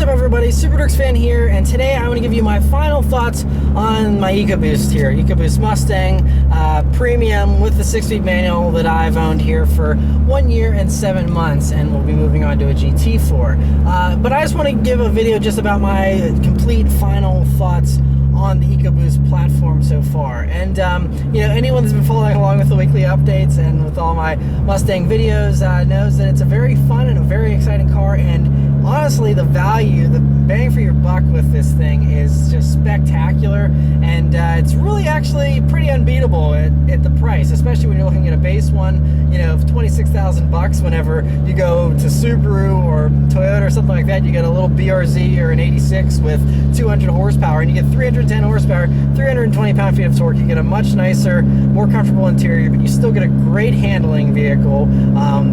up, everybody? Super Dorks fan here, and today I want to give you my final thoughts on my EcoBoost here. EcoBoost Mustang Premium with the 6-speed manual that I've owned here for 1 year and 7 months, and we'll be moving on to a GT for. But I just want to give a video just about my complete final thoughts on the EcoBoost platform so far. And you know, anyone that's been following along with the weekly updates and with all my Mustang videos knows that it's a very fun and a very exciting car, and honestly the value, the bang for your buck with this thing is just spectacular, and it's really actually pretty unbeatable at the price, especially when you're looking at a base one, you know, of 26,000 bucks. Whenever you go to Subaru or Toyota or something like that, you get a little BRZ or an 86 with 200 horsepower, and you get 310 horsepower, 320 pound-feet of torque. You get a much nicer, more comfortable interior, but you still get a great handling vehicle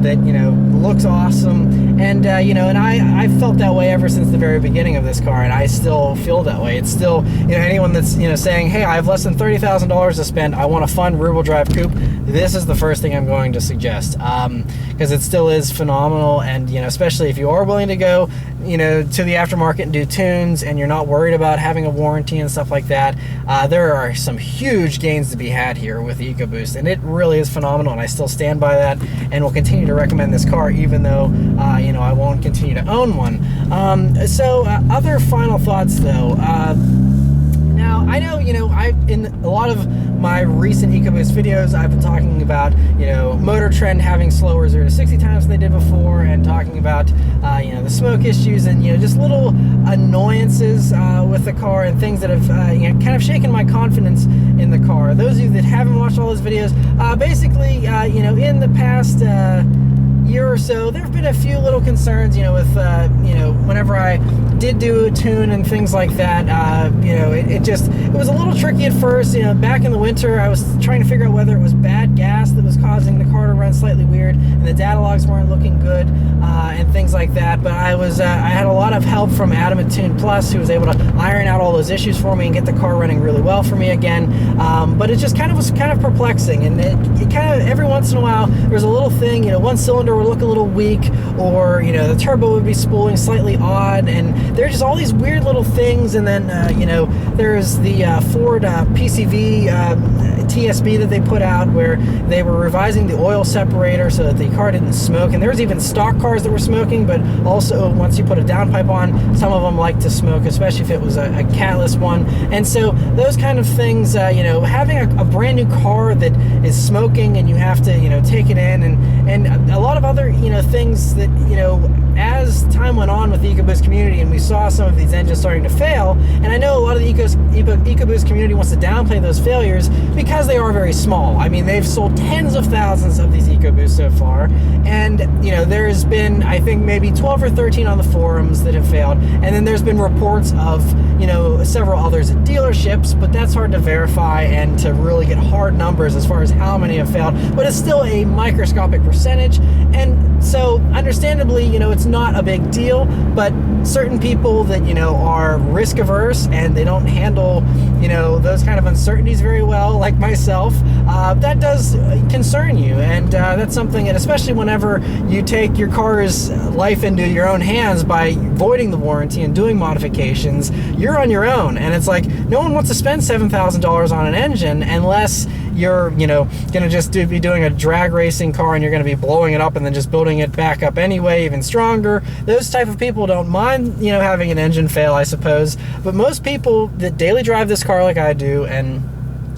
that, you know, looks awesome. And you know, and I felt that way ever since the very beginning of this car, and I still feel that way. It's still, you know, anyone that's, you know, saying, hey, I have less than $30,000 to spend, I want a fun rear-wheel drive coupe, this is the first thing I'm going to suggest, because it still is phenomenal. And you know, especially if you are willing to go, you know, to the aftermarket and do tunes, and you're not worried about having a warranty and stuff like that, there are some huge gains to be had here with the EcoBoost, and it really is phenomenal, and I still stand by that and will continue to recommend this car, even though you know, I won't continue to own one. Other final thoughts though. Now, I know, you know, in a lot of my recent EcoBoost videos, I've been talking about, you know, Motor Trend having slower 0 to 60 times than they did before, and talking about, you know, the smoke issues and, you know, just little annoyances with the car and things that have, you know, kind of shaken my confidence in the car. Those of you that haven't watched all those videos, basically, you know, in the past year or so, there have been a few little concerns, you know, with, you know, whenever I did do a tune and things like that, you know, it was a little tricky at first. You know, back in the winter, I was trying to figure out whether it was bad gas that was causing the car to run slightly weird, and the data logs weren't looking good, and things like that. But I had a lot of help from Adam at Tune Plus, who was able to iron out all those issues for me and get the car running really well for me again. But it just was kind of perplexing, and it kind of, every once in a while, there's a little thing, you know, one cylinder would look a little weak, or, you know, the turbo would be spooling slightly odd, and there's just all these weird little things. And then, you know, there's the Ford PCV TSB that they put out, where they were revising the oil separator so that the car didn't smoke. And there was even stock cars that were smoking, but also once you put a downpipe on, some of them like to smoke, especially if it was a catless one. And so those kind of things, you know, having a brand new car that is smoking, and you have to, you know, take it in, and a lot of other, you know, things that, you know, as time went on with the EcoBoost community, and we saw some of these engines starting to fail, and I know a lot of the EcoBoost community wants to downplay those failures because they are very small. I mean, they've sold tens of thousands of these EcoBoosts so far, and you know, there's been, I think, maybe 12 or 13 on the forums that have failed, and then there's been reports of, you know, several others at dealerships, but that's hard to verify and to really get hard numbers as far as how many have failed. But it's still a microscopic percentage, and so understandably, you know, it's not a big deal. But certain people that, you know, are risk averse and they don't handle, you know, those kind of uncertainties very well, like myself, that does concern you. And that's something, and especially whenever you take your car's life into your own hands by voiding the warranty and doing modifications, you're on your own. And it's like, no one wants to spend $7,000 on an engine unless you're, you know, gonna just be doing a drag racing car, and you're gonna be blowing it up and then just building it back up anyway, even stronger. Those type of people don't mind, you know, having an engine fail, I suppose. But most people that daily drive this car like I do, and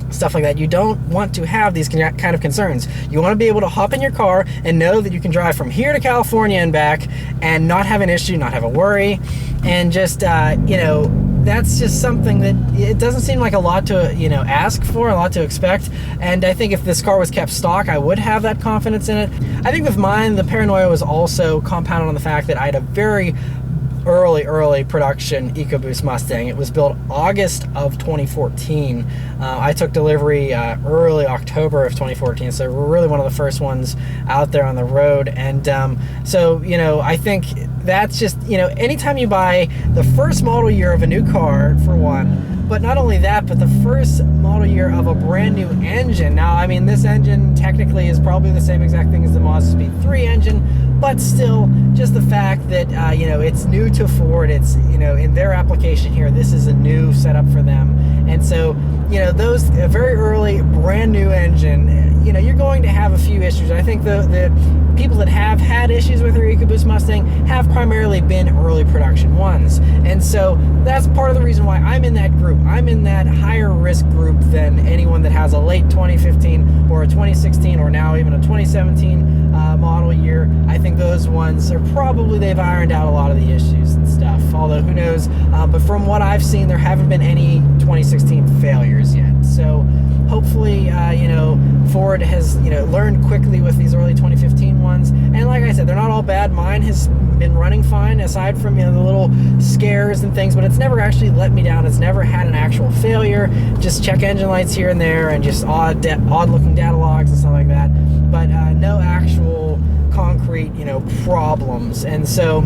stuff like that, you don't want to have these kind of concerns. You want to be able to hop in your car and know that you can drive from here to California and back and not have an issue, not have a worry, and just, you know, that's just something that it doesn't seem like a lot to, you know, ask for, a lot to expect. And I think if this car was kept stock, I would have that confidence in it. I think with mine, the paranoia was also compounded on the fact that I had a very early production EcoBoost Mustang. It was built August of 2014. I took delivery early October of 2014, so we're really one of the first ones out there on the road. And so, you know, I think that's just, you know, anytime you buy the first model year of a new car, for one, But not only that, but the first model year of a brand new engine. Now, I mean, this engine technically is probably the same exact thing as the Mazda Speed 3 engine, but still, just the fact that, you know, it's new to Ford, it's, you know, in their application here, this is a new setup for them. And so, you know, those very early brand new engine, you know, you're going to have a few issues. I think the people that have had issues with their EcoBoost Mustang have primarily been early production ones. And so that's part of the reason why I'm in that group. I'm in that higher risk group than anyone that has a late 2015 or a 2016 or now even a 2017 model year. I think those ones are probably, they've ironed out a lot of the issues and stuff, although who knows. But from what I've seen, there haven't been any 2016 failures yet. So hopefully, you know, Ford has, you know, learned quickly with these early 2015 ones. And like I said, they're not all bad. Mine has been running fine, aside from, you know, the little scares and things, but it's never actually let me down. It's never had an actual failure. Just check engine lights here and there, and just odd looking data logs and stuff like that. But no actual concrete, you know, problems. And so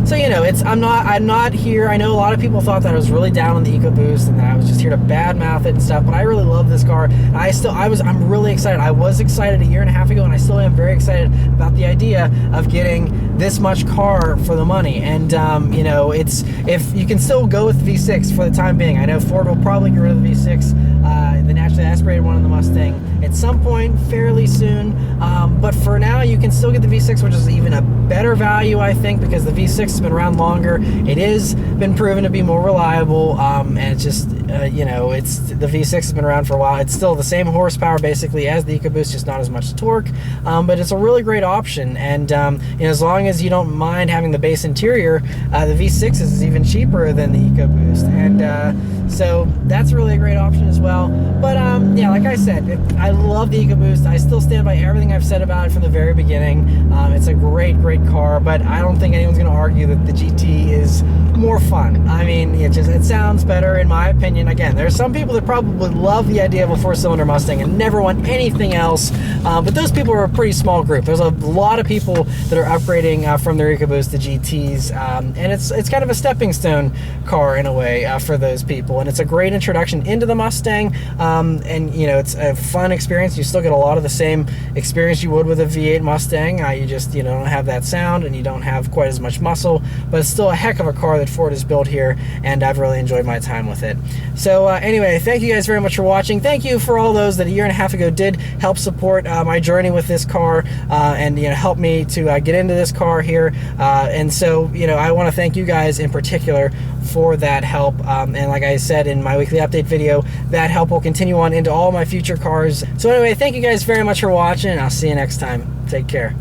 so you know, I'm not here. I know a lot of people thought that I was really down on the EcoBoost and that I was just here to badmouth it and stuff, but I really love this car. I'm really excited. I was excited a year and a half ago, and I still am very excited about the idea of getting this much car for the money. And you know, if you can still go with V6 for the time being. I know Ford will probably get rid of the V6, the naturally aspirated one in the Mustang, at some point fairly soon. But for now, you can still get the V6, which is even a better value, I think, because the V6 has been around longer. It has been proven to be more reliable, and it's just, you know, the V6 has been around for a while. It's still the same horsepower basically as the EcoBoost, just not as much torque, but it's a really great option. And you know, as long as you don't mind having the base interior, the V6 is even cheaper than the EcoBoost, and so that's really a great option as well. But yeah, like I said, I love the EcoBoost. I still stand by everything I've said about it from the very beginning. It's a great car, but I don't think anyone's going to argue that the GT is more fun. I mean, it sounds better in my opinion. Again, there's some people that probably love the idea of a four-cylinder Mustang and never want anything else, but those people are a pretty small group. There's a lot of people that are upgrading from their EcoBoost to GTs, and it's kind of a stepping stone car in a way for those people, and it's a great introduction into the Mustang, and you know, it's a fun experience. You still get a lot of the same experience you would with a V8 Mustang. You just, you know, don't have that sound, and you don't have quite as much muscle, but it's still a heck of a car that Ford has built here, and I've really enjoyed my time with it. So anyway, thank you guys very much for watching. Thank you for all those that a year and a half ago did help support my journey with this car, and you know, help me to get into this car here, and so, you know, I want to thank you guys in particular for that help, and like I said in my weekly update video, that help will continue on into all my future cars. So anyway, thank you guys very much for watching, and I'll see you next time. Take care.